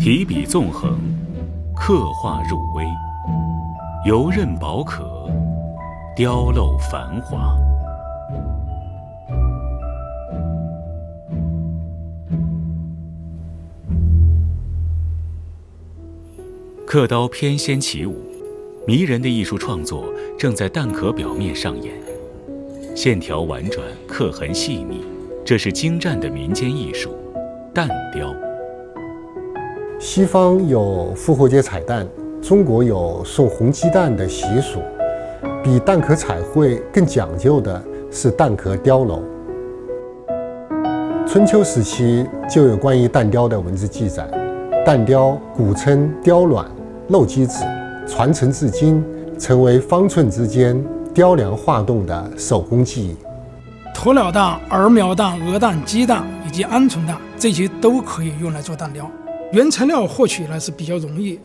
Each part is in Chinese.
提笔纵横，刻画入微，游刃宝可，雕镂繁华。刻刀翩跹起舞，迷人的艺术创作正在蛋壳表面上演，线条婉转，刻痕细腻，这是精湛的民间艺术——蛋雕。西方有复活节彩蛋，中国有送红鸡蛋的习俗。比蛋壳彩绘更讲究的是蛋壳雕镂。春秋时期就有关于蛋雕的文字记载，蛋雕古称雕卵、镂鸡子，传承至今，成为方寸之间雕梁画栋的手工技艺。鸵鸟蛋、儿苗蛋、鹅蛋、鸡蛋以及鹌鹑蛋，这些都可以用来做蛋雕。原材料获取呢是比较容易，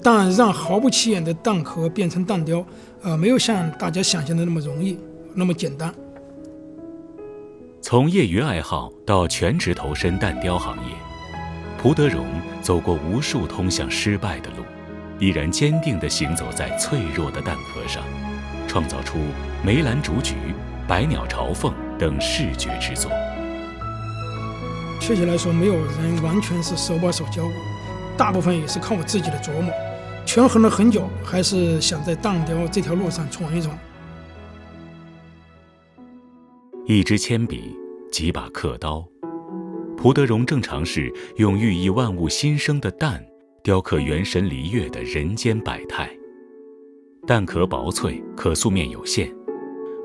但让毫不起眼的蛋壳变成蛋雕，没有像大家想象的那么容易，那么简单。从业余爱好到全职投身蛋雕行业，蒲德荣走过无数通向失败的路，依然坚定地行走在脆弱的蛋壳上，创造出梅兰竹菊、百鸟朝凤等视觉之作。确切来说，没有人完全是手把手教我，大部分也是靠我自己的琢磨，权衡了很久，还是想在蛋雕这条路上闯一闯。一支铅笔，几把刻刀，蒲德荣正尝试用寓意万物新生的蛋雕刻元神离月的人间百态。蛋壳薄脆，可塑面有限，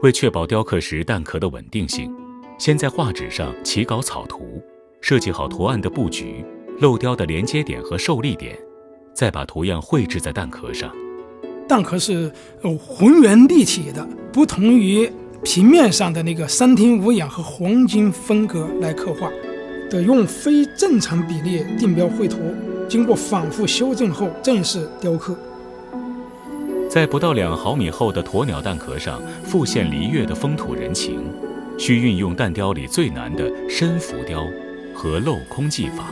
为确保雕刻时蛋壳的稳定性，先在画纸上起稿草图，设计好图案的布局、镂雕的连接点和受力点，再把图样绘制在蛋壳上。蛋壳是浑圆立体的，不同于平面上的那个三庭五眼和黄金分割来刻画，得用非正常比例定标绘图，经过反复修正后正式雕刻。在不到2毫米厚的鸵鸟蛋壳上复现离月的风土人情，需运用蛋雕里最难的深浮雕和镂空技法。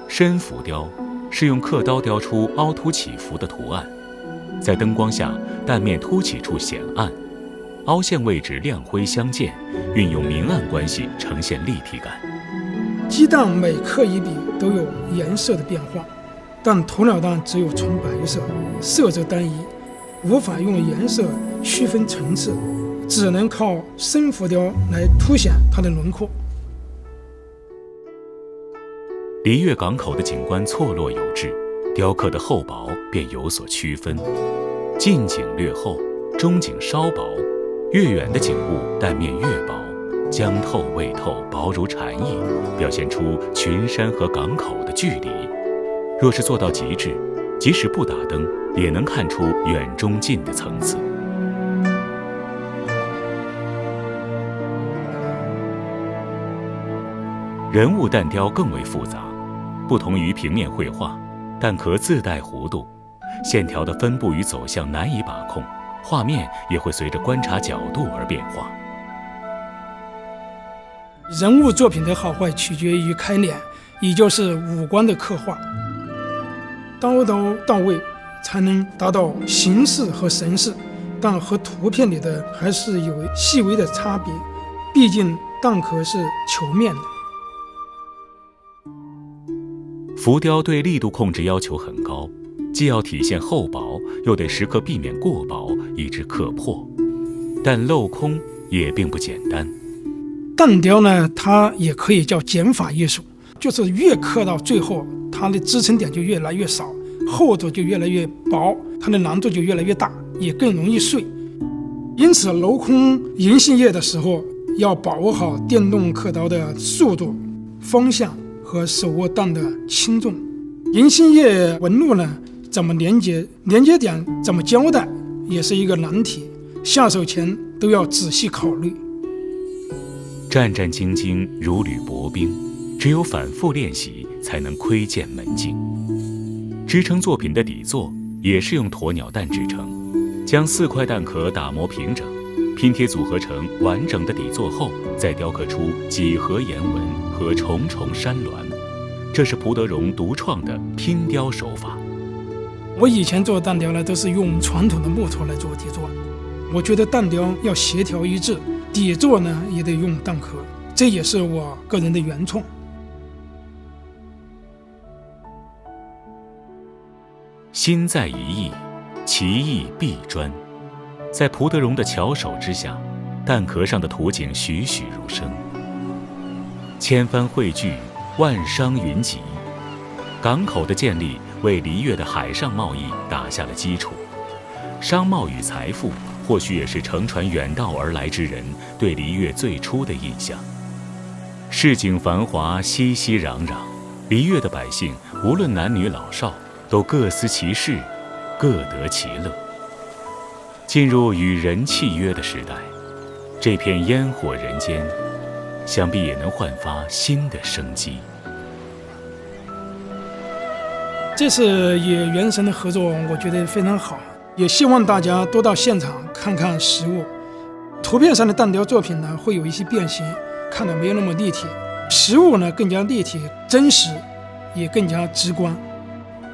深浮雕是用刻刀雕出凹凸起伏的图案，在灯光下蛋面凸起处显暗，凹陷位置亮灰相间，运用明暗关系呈现立体感。鸡蛋每刻一笔都有颜色的变化，但鸵鸟蛋只有纯白色，色泽单一，无法用颜色区分层次，只能靠深浮雕来凸显它的轮廓。离月港口的景观错落有致，雕刻的厚薄便有所区分。近景略厚，中景稍薄，越远的景物蛋面越薄，将透未透，薄如蝉翼，表现出群山和港口的距离。若是做到极致，即使不打灯，也能看出远中近的层次。人物蛋雕更为复杂，不同于平面绘画，蛋壳自带弧度，线条的分布与走向难以把控，画面也会随着观察角度而变化。人物作品的好坏取决于开脸，也就是五官的刻画，刀刀到位才能达到形式和神似，但和图片里的还是有细微的差别，毕竟蛋壳是球面的。浮雕对力度控制要求很高，既要体现厚薄，又得时刻避免过薄，以致刻破。但镂空也并不简单。蛋雕呢，它也可以叫减法艺术，就是越刻到最后，它的支撑点就越来越少，厚度就越来越薄，它的难度就越来越大，也更容易碎。因此镂空银杏叶的时候，要把握好电动刻刀的速度、方向和手握蛋的轻重。银杏叶纹路呢怎么连接，连接点怎么交代，也是一个难题，下手前都要仔细考虑。战战兢兢，如履薄冰，只有反复练习才能窥见门径。支撑作品的底座也是用鸵鸟蛋制成，将4块蛋壳打磨平整，拼贴组合成完整的底座后，再雕刻出几何颜纹和重重山峦，这是蒲德荣独创的拼雕手法。我以前做蛋雕呢，都是用传统的木头来做底座，我觉得蛋雕要协调一致，底座呢也得用蛋壳，这也是我个人的原创。心在一意，其意必专。在蒲德荣的巧手之下，蛋壳上的图景栩栩如生。千帆汇聚，万商云集，港口的建立为黎越的海上贸易打下了基础。商贸与财富或许也是乘船远道而来之人对黎越最初的印象。市井繁华，熙熙攘攘，黎越的百姓无论男女老少，都各司其事，各得其乐。进入与人契约的时代，这片烟火人间，想必也能焕发新的生机。这次与原神的合作，我觉得非常好，也希望大家多到现场看看实物。图片上的蛋雕作品呢，会有一些变形，看得没有那么立体；实物呢，更加立体、真实，也更加直观。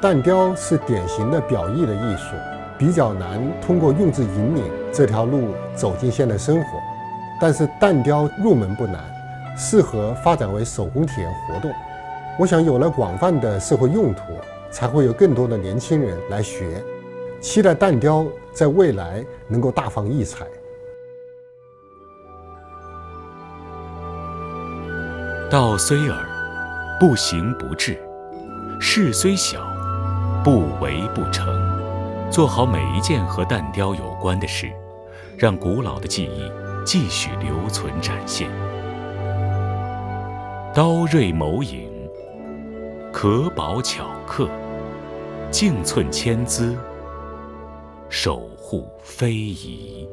蛋雕是典型的表意的艺术，比较难通过用字引领这条路走进现代生活。但是蛋雕入门不难，适合发展为手工体验活动。我想有了广泛的社会用途，才会有更多的年轻人来学。期待蛋雕在未来能够大放异彩。道虽耳，不行不至；事虽小，不为不成。做好每一件和蛋雕有关的事，让古老的技艺继续留存展现。刀锐谋影，可宝巧刻，径寸千姿，守护非遗。